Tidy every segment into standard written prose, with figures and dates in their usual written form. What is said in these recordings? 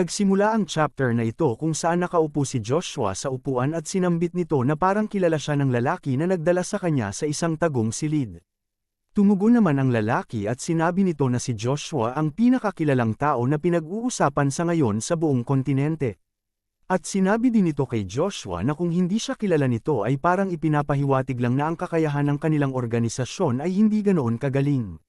Nagsimula ang chapter na ito kung saan nakaupo si Joshua sa upuan at sinambit nito na parang kilala siya ng lalaki na nagdala sa kanya sa isang tagong silid. Tumugon naman ang lalaki at sinabi nito na si Joshua ang pinakakilalang tao na pinag-uusapan sa ngayon sa buong kontinente. At sinabi din nito kay Joshua na kung hindi siya kilala nito ay parang ipinapahiwatig lang na ang kakayahan ng kanilang organisasyon ay hindi ganoon kagaling.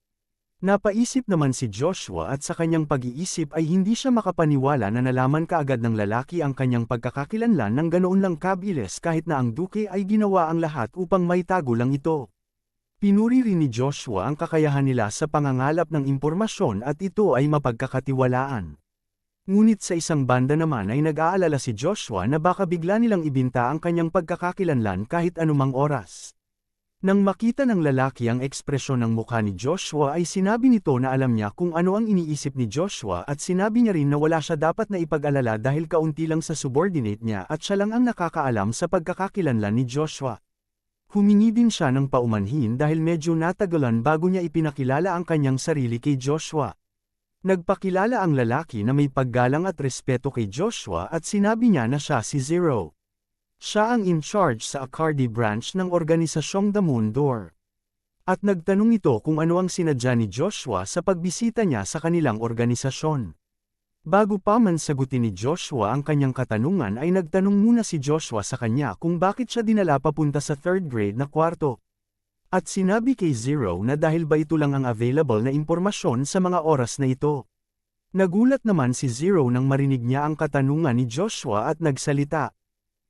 Napaisip naman si Joshua at sa kanyang pag-iisip ay hindi siya makapaniwala na nalaman kaagad ng lalaki ang kanyang pagkakakilanlan ng ganoon lang kabilis kahit na ang duke ay ginawa ang lahat upang maitago lang ito. Pinuri rin ni Joshua ang kakayahan nila sa pangangalap ng impormasyon at ito ay mapagkakatiwalaan. Ngunit sa isang banda naman ay nag-aalala si Joshua na baka bigla nilang ibinta ang kanyang pagkakakilanlan kahit anumang oras. Nang makita ng lalaki ang ekspresyon ng mukha ni Joshua ay sinabi nito na alam niya kung ano ang iniisip ni Joshua at sinabi niya rin na wala siya dapat na ipag-alala dahil kaunti lang sa subordinate niya at siya lang ang nakakaalam sa pagkakakilanlan ni Joshua. Humingi din siya ng paumanhin dahil medyo natagalan bago niya ipinakilala ang kanyang sarili kay Joshua. Nagpakilala ang lalaki na may paggalang at respeto kay Joshua at sinabi niya na siya si Zero. Siya ang in charge sa Akardi branch ng organisasyong The Moon Door. At nagtanong ito kung ano ang sinadya ni Joshua sa pagbisita niya sa kanilang organisasyon. Bago pa man sagutin ni Joshua ang kanyang katanungan ay nagtanong muna si Joshua sa kanya kung bakit siya dinala papunta sa 3rd grade na kwarto. At sinabi kay Zero na dahil ba ito lang ang available na impormasyon sa mga oras na ito. Nagulat naman si Zero nang marinig niya ang katanungan ni Joshua at nagsalita.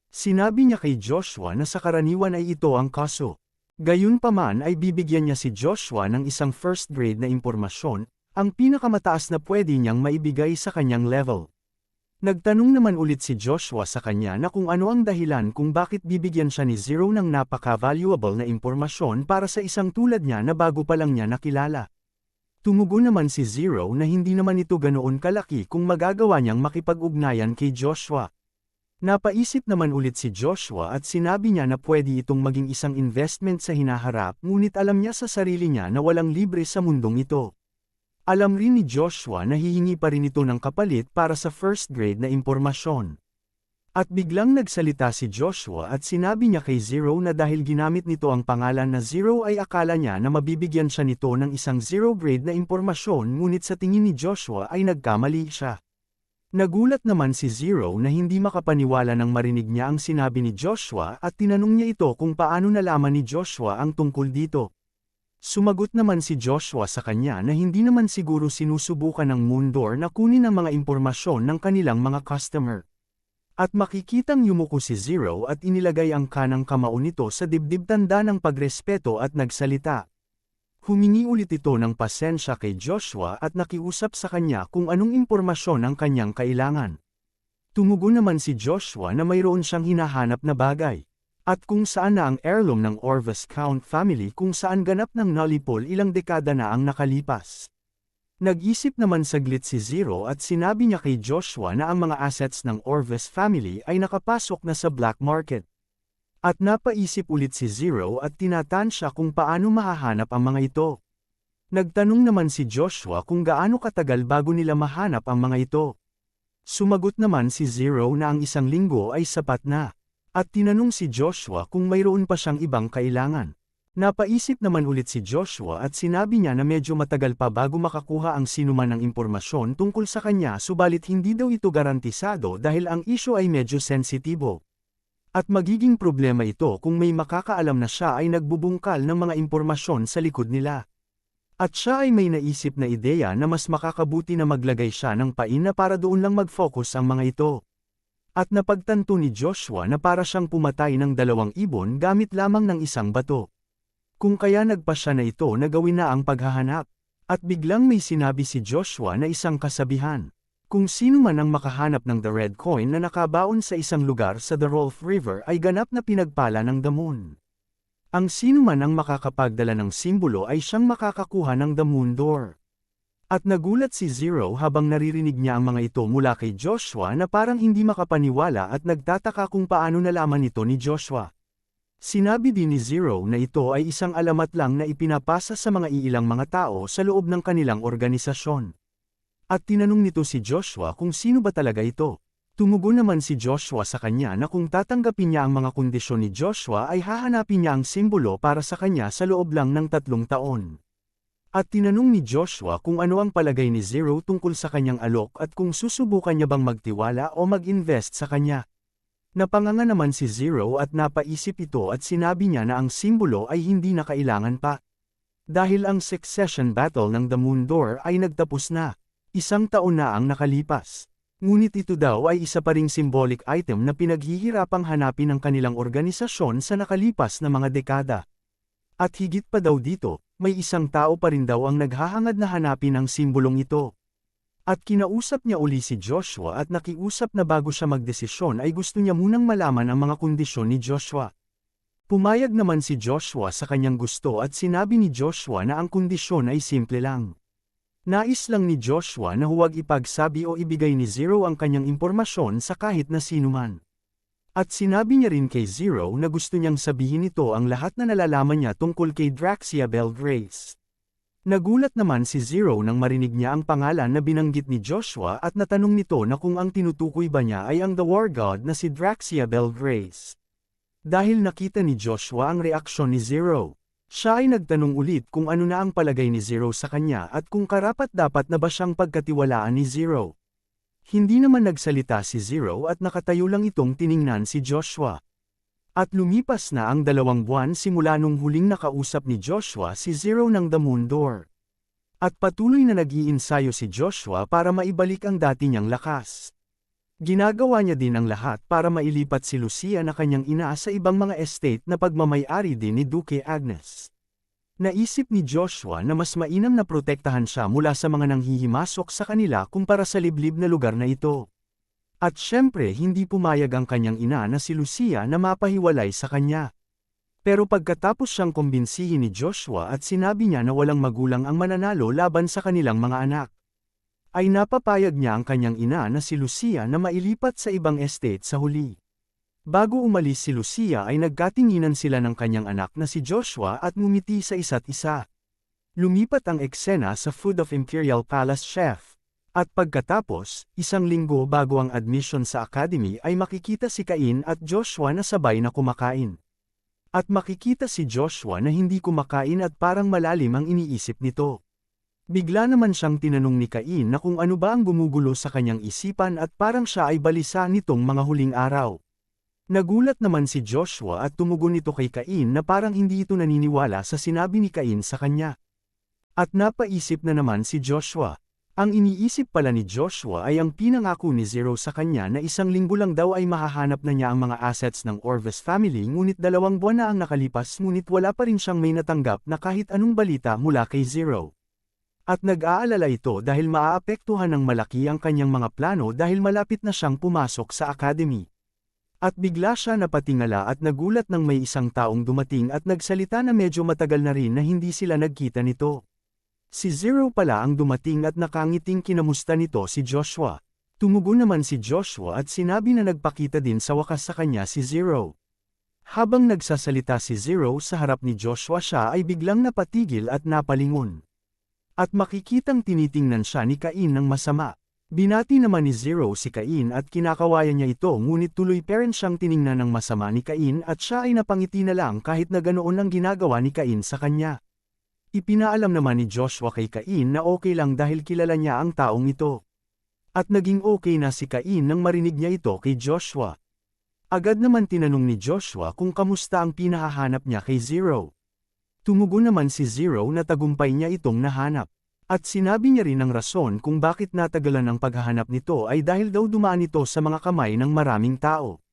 Sinabi niya kay Joshua na sa karaniwan ay ito ang kaso. Gayunpaman ay bibigyan niya si Joshua ng isang 1st grade na impormasyon, ang pinakamataas na pwede niyang maibigay sa kanyang level. Nagtanong naman ulit si Joshua sa kanya na kung ano ang dahilan kung bakit bibigyan siya ni Zero ng napaka-valuable na impormasyon para sa isang tulad niya na bago pa lang niya nakilala. Tumugon naman si Zero na hindi naman ito ganoon kalaki kung magagawa niyang makipag-ugnayan kay Joshua. Napaisip naman ulit si Joshua at sinabi niya na pwede itong maging isang investment sa hinaharap ngunit alam niya sa sarili niya na walang libre sa mundong ito. Alam rin ni Joshua na hihingi pa rin ito ng kapalit para sa 1st grade na impormasyon. At biglang nagsalita si Joshua at sinabi niya kay Zero na dahil ginamit nito ang pangalan na Zero ay akala niya na mabibigyan siya nito ng isang 0 grade na impormasyon ngunit sa tingin ni Joshua ay nagkamali siya. Nagulat naman si Zero na hindi makapaniwala nang marinig niya ang sinabi ni Joshua at tinanong niya ito kung paano nalaman ni Joshua ang tungkol dito. Sumagot naman si Joshua sa kanya na hindi naman siguro sinusubukan ng Moon Door na kunin ang mga impormasyon ng kanilang mga customer. At makikitang yumuko si Zero at inilagay ang kanang kamao nito sa dibdib tanda ng pagrespeto at nagsalita. Humingi ulit ito ng pasensya kay Joshua at nakiusap sa kanya kung anong impormasyon ang kanyang kailangan. Tumugon naman si Joshua na mayroon siyang hinahanap na bagay. At kung saan na ang heirloom ng Orvis Count family kung saan ganap ng Nullipol ilang dekada na ang nakalipas. Nag-isip naman saglit si Zero at sinabi niya kay Joshua na ang mga assets ng Orvis family ay nakapasok na sa black market. At napaisip ulit si Zero at tinatansya kung paano mahahanap ang mga ito. Nagtanong naman si Joshua kung gaano katagal bago nila mahanap ang mga ito. Sumagot naman si Zero na ang 1 linggo ay sapat na. At tinanong si Joshua kung mayroon pa siyang ibang kailangan. Napaisip naman ulit si Joshua at sinabi niya na medyo matagal pa bago makakuha ang sinuman ng impormasyon tungkol sa kanya subalit hindi daw ito garantisado dahil ang isyu ay medyo sensitibo. At magiging problema ito kung may makakaalam na siya ay nagbubungkal ng mga impormasyon sa likod nila. At siya ay may naisip na ideya na mas makakabuti na maglagay siya ng pain na para doon lang mag-focus ang mga ito. At napagtanto ni Joshua na para siyang pumatay ng 2 ibon gamit lamang ng 1 bato. Kung kaya nagpa siya na ito na gawin na ang paghahanap. At biglang may sinabi si Joshua na isang kasabihan. Kung sino man ang makahanap ng The Red Coin na nakabaon sa isang lugar sa the Rolf River ay ganap na pinagpala ng The Moon. Ang sino man ang makakapagdala ng simbolo ay siyang makakakuha ng The Moon Door. At nagulat si Zero habang naririnig niya ang mga ito mula kay Joshua na parang hindi makapaniwala at nagtataka kung paano nalaman ito ni Joshua. Sinabi din ni Zero na ito ay isang alamat lang na ipinapasa sa mga iilang mga tao sa loob ng kanilang organisasyon. At tinanong nito si Joshua kung sino ba talaga ito. Tumugon naman si Joshua sa kanya na kung tatanggapin niya ang mga kondisyon ni Joshua ay hahanapin niya ang simbolo para sa kanya sa loob lang ng 3 taon. At tinanong ni Joshua kung ano ang palagay ni Zero tungkol sa kanyang alok at kung susubukan niya bang magtiwala o mag-invest sa kanya. Napanganga naman si Zero at napaisip ito at sinabi niya na ang simbolo ay hindi na kailangan pa. Dahil ang succession battle ng The Moon Door ay nagtapos na. 1 taon na ang nakalipas. Ngunit ito daw ay isa pa ring symbolic item na pinaghihirapang hanapin ng kanilang organisasyon sa nakalipas na mga dekada. At higit pa daw dito, may isang tao pa rin daw ang naghahangad na hanapin ang simbolong ito. At kinausap niya uli si Joshua at nakiusap na bago siya magdesisyon ay gusto niya munang malaman ang mga kondisyon ni Joshua. Pumayag naman si Joshua sa kanyang gusto at sinabi ni Joshua na ang kondisyon ay simple lang. Nais lang ni Joshua na huwag ipagsabi o ibigay ni Zero ang kanyang impormasyon sa kahit na sino man. At sinabi niya rin kay Zero na gusto niyang sabihin ito ang lahat na nalalaman niya tungkol kay Draxia Bell Grace. Nagulat naman si Zero nang marinig niya ang pangalan na binanggit ni Joshua at natanong nito na kung ang tinutukoy ba niya ay ang The War God na si Draxia Bell Grace. Dahil nakita ni Joshua ang reaksyon ni Zero, siya ay nagtanong ulit kung ano na ang palagay ni Zero sa kanya at kung karapat-dapat na ba siyang pagkatiwalaan ni Zero. Hindi naman nagsalita si Zero at nakatayo lang itong tiningnan si Joshua. At lumipas na ang 2 buwan simula nung huling nakausap ni Joshua si Zero ng The Moon Door. At patuloy na nag-iinsayo si Joshua para maibalik ang dati niyang lakas. Ginagawa niya din ang lahat para mailipat si Lucia na kanyang ina sa ibang mga estate na pagmamay-ari din ni Duque Agnes. Naisip ni Joshua na mas mainam na protektahan siya mula sa mga nanghihimasok sa kanila kumpara sa liblib na lugar na ito. At syempre hindi pumayag ang kanyang ina na si Lucia na mapahiwalay sa kanya. Pero pagkatapos siyang kumbinsihin ni Joshua at sinabi niya na walang magulang ang mananalo laban sa kanilang mga anak, ay napapayag niya ang kanyang ina na si Lucia na mailipat sa ibang estate sa huli. Bago umalis si Lucia ay nagkatinginan sila ng kanyang anak na si Joshua at ngumiti sa isa't isa. Lumipat ang eksena sa Food of Imperial Palace Chef. At pagkatapos, 1 linggo bago ang admission sa academy ay makikita si Cain at Joshua na sabay na kumakain. At makikita si Joshua na hindi kumakain at parang malalim ang iniisip nito. Bigla naman siyang tinanong ni Cain na kung ano ba ang gumugulo sa kanyang isipan at parang siya ay balisa nitong mga huling araw. Nagulat naman si Joshua at tumugon ito kay Cain na parang hindi ito naniniwala sa sinabi ni Cain sa kanya. At napaisip na naman si Joshua. Ang iniisip pala ni Joshua ay ang pinangako ni Zero sa kanya na 1 linggo lang daw ay mahahanap na niya ang mga assets ng Orves family ngunit 2 buwan na ang nakalipas ngunit wala pa rin siyang may natanggap na kahit anong balita mula kay Zero. At nag-aalala ito dahil maaapektuhan ng malaki ang kanyang mga plano dahil malapit na siyang pumasok sa academy. At bigla siya napatingala at nagulat nang may isang taong dumating at nagsalita na medyo matagal na rin na hindi sila nagkita nito. Si Zero pala ang dumating at nakangiting kinamusta nito si Joshua. Tumugon naman si Joshua at sinabi na nagpakita din sa wakas sa kanya si Zero. Habang nagsasalita si Zero sa harap ni Joshua siya ay biglang napatigil at napalingon. At makikitang tinitingnan siya ni Cain ng masama. Binati naman ni Zero si Cain at kinakawayan niya ito ngunit tuloy pa rin siyang tiningnan ng masama ni Cain at siya ay napangiti na lang kahit na ganoon ang ginagawa ni Cain sa kanya. Ipinaalam naman ni Joshua kay Cain na okay lang dahil kilala niya ang taong ito. At naging okay na si Cain nang marinig niya ito kay Joshua. Agad naman tinanong ni Joshua kung kamusta ang pinahahanap niya kay Zero. Tumugon naman si Zero na tagumpay niya itong nahanap. At sinabi niya rin ang rason kung bakit natagalan ang paghahanap nito ay dahil daw dumaan ito sa mga kamay ng maraming tao.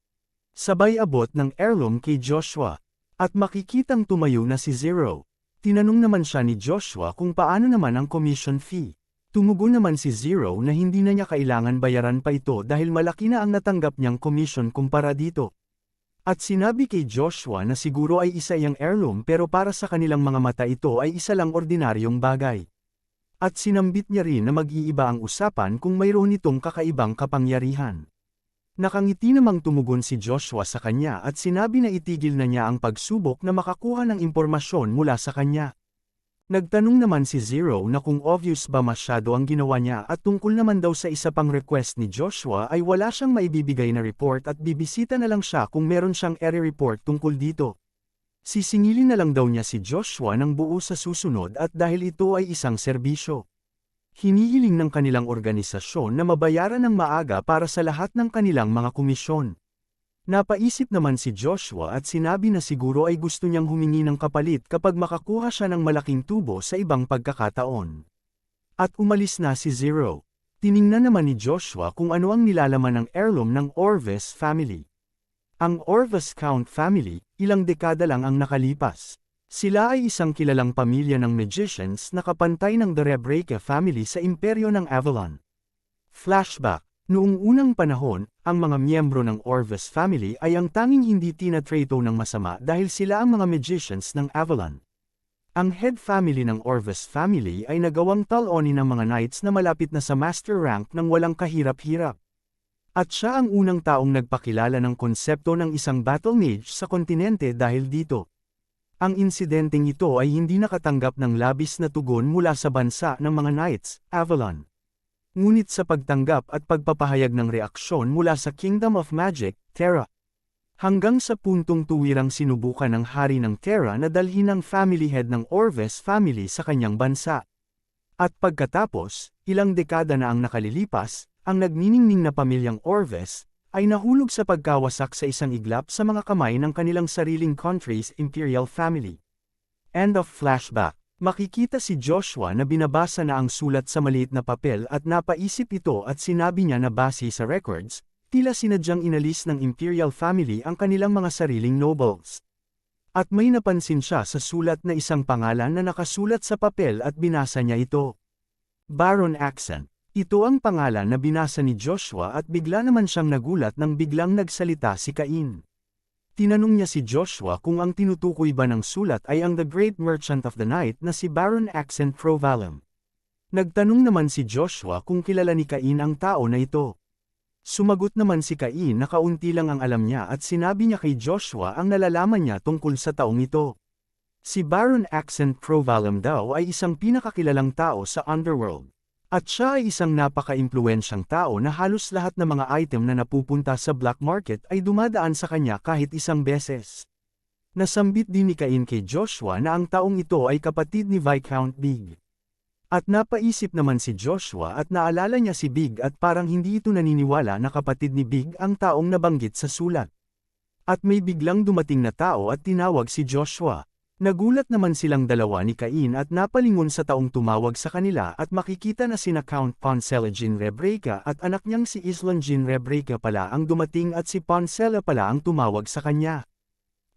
Sabay abot ng heirloom kay Joshua. At makikitang tumayo na si Zero. Tinanong naman siya ni Joshua kung paano naman ang commission fee. Tumugon naman si Zero na hindi na niya kailangan bayaran pa ito dahil malaki na ang natanggap niyang commission kumpara dito. At sinabi kay Joshua na siguro ay isa iyang heirloom pero para sa kanilang mga mata ito ay isa lang ordinaryong bagay. At sinambit niya rin na mag-iiba ang usapan kung mayroon itong kakaibang kapangyarihan. Nakangiti namang tumugon si Joshua sa kanya at sinabi na itigil na niya ang pagsubok na makakuha ng impormasyon mula sa kanya. Nagtanong naman si Zero na kung obvious ba masyado ang ginawa niya at tungkol naman daw sa isa pang request ni Joshua ay wala siyang maibibigay na report at bibisita na lang siya kung meron siyang report tungkol dito. Sisingilin na lang daw niya si Joshua ng buo sa susunod at dahil ito ay isang serbisyo. Hinihiling ng kanilang organisasyon na mabayaran ng maaga para sa lahat ng kanilang mga komisyon. Napaisip naman si Joshua at sinabi na siguro ay gusto niyang humingi ng kapalit kapag makakuha siya ng malaking tubo sa ibang pagkakataon. At umalis na si Zero. Tiningnan naman ni Joshua kung ano ang nilalaman ng heirloom ng Orves family. Ang Orves Count family, ilang dekada lang ang nakalipas. Sila ay isang kilalang pamilya ng magicians na kapantay ng the Rebreika family sa imperyo ng Avalon. Flashback. Noong unang panahon, ang mga miyembro ng Orves family ay ang tanging hindi tinatrato ng masama dahil sila ang mga magicians ng Avalon. Ang head family ng Orves family ay nagawang talonin ng mga knights na malapit na sa master rank ng walang kahirap-hirap. At siya ang unang taong nagpakilala ng konsepto ng isang battle mage sa kontinente dahil dito. Ang insidenteng ito ay hindi nakatanggap ng labis na tugon mula sa bansa ng mga knights, Avalon. Ngunit sa pagtanggap at pagpapahayag ng reaksyon mula sa Kingdom of Magic, Terra. Hanggang sa puntong tuwirang sinubukan ng hari ng Terra na dalhin ang family head ng Orves family sa kanyang bansa. At pagkatapos, ilang dekada na ang nakalilipas, ang nagniningning na pamilyang Orves ay nahulog sa pagkawasak sa isang iglap sa mga kamay ng kanilang sariling country's imperial family. End of flashback. Makikita si Joshua na binabasa na ang sulat sa maliit na papel at napaisip ito at sinabi niya na base sa records, tila sinadyang inalis ng imperial family ang kanilang mga sariling nobles. At may napansin siya sa sulat na isang pangalan na nakasulat sa papel at binasa niya ito. Baron Accent. Ito ang pangalan na binasa ni Joshua at bigla naman siyang nagulat nang biglang nagsalita si Cain. Tinanong niya si Joshua kung ang tinutukoy ba ng sulat ay ang The Great Merchant of the Night na si Baron Accent Provalum. Nagtanong naman si Joshua kung kilala ni Cain ang tao na ito. Sumagot naman si Cain na kaunti lang ang alam niya at sinabi niya kay Joshua ang nalalaman niya tungkol sa taong ito. Si Baron Accent Provalum daw ay isang pinakakilalang tao sa Underworld. At siya ay isang napaka-impluwensyang tao na halos lahat ng mga item na napupunta sa black market ay dumadaan sa kanya kahit isang beses. Nasambit din ni Cain kay Joshua na ang taong ito ay kapatid ni Viscount Big. At napaisip naman si Joshua at naalala niya si Big at parang hindi ito naniniwala na kapatid ni Big ang taong nabanggit sa sulat. At may biglang dumating na tao at tinawag si Joshua. Nagulat naman silang dalawa ni Cain at napalingon sa taong tumawag sa kanila at makikita na sina Count Poncella Jean Rebreika at anak niyang si Islan Jean Rebreika pala ang dumating at si Poncella pala ang tumawag sa kanya.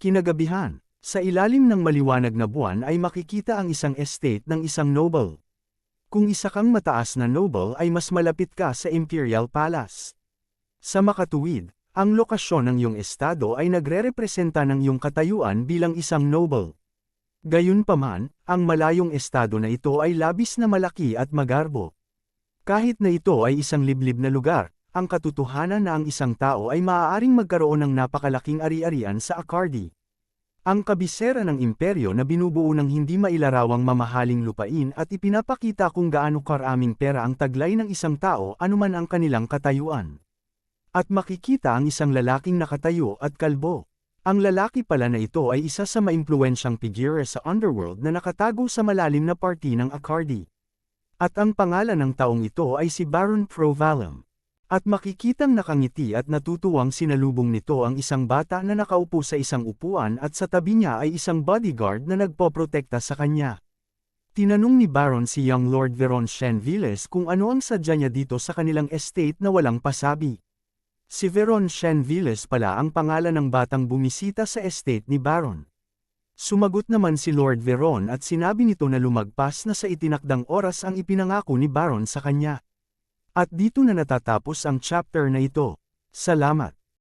Kinagabihan, sa ilalim ng maliwanag na buwan ay makikita ang isang estate ng isang noble. Kung isa kang mataas na noble ay mas malapit ka sa Imperial Palace. Sa makatuwid, ang lokasyon ng iyong estado ay nagre-representa ng iyong katayuan bilang isang noble. Gayunpaman, ang malayong estado na ito ay labis na malaki at magarbo. Kahit na ito ay isang liblib na lugar, ang katotohanan na ang isang tao ay maaaring magkaroon ng napakalaking ari-arian sa Akardi. Ang kabisera ng imperyo na binubuo ng hindi mailarawang mamahaling lupain at ipinapakita kung gaano karaming pera ang taglay ng isang tao anuman ang kanilang katayuan. At makikita ang isang lalaking nakatayo at kalbo. Ang lalaki pala na ito ay isa sa maimpluwensyang figure sa underworld na nakatago sa malalim na party ng Akardi. At ang pangalan ng taong ito ay si Baron Provalum. At makikitang nakangiti at natutuwang sinalubong nito ang isang bata na nakaupo sa isang upuan at sa tabi niya ay isang bodyguard na nagpoprotekta sa kanya. Tinanong ni Baron si young Lord Veron Shenvilles kung ano ang sadya niya dito sa kanilang estate na walang pasabi. Si Veron Shenvilles pala ang pangalan ng batang bumisita sa estate ni Baron. Sumagot naman si Lord Veron at sinabi nito na lumagpas na sa itinakdang oras ang ipinangako ni Baron sa kanya. At dito na natatapos ang chapter na ito. Salamat.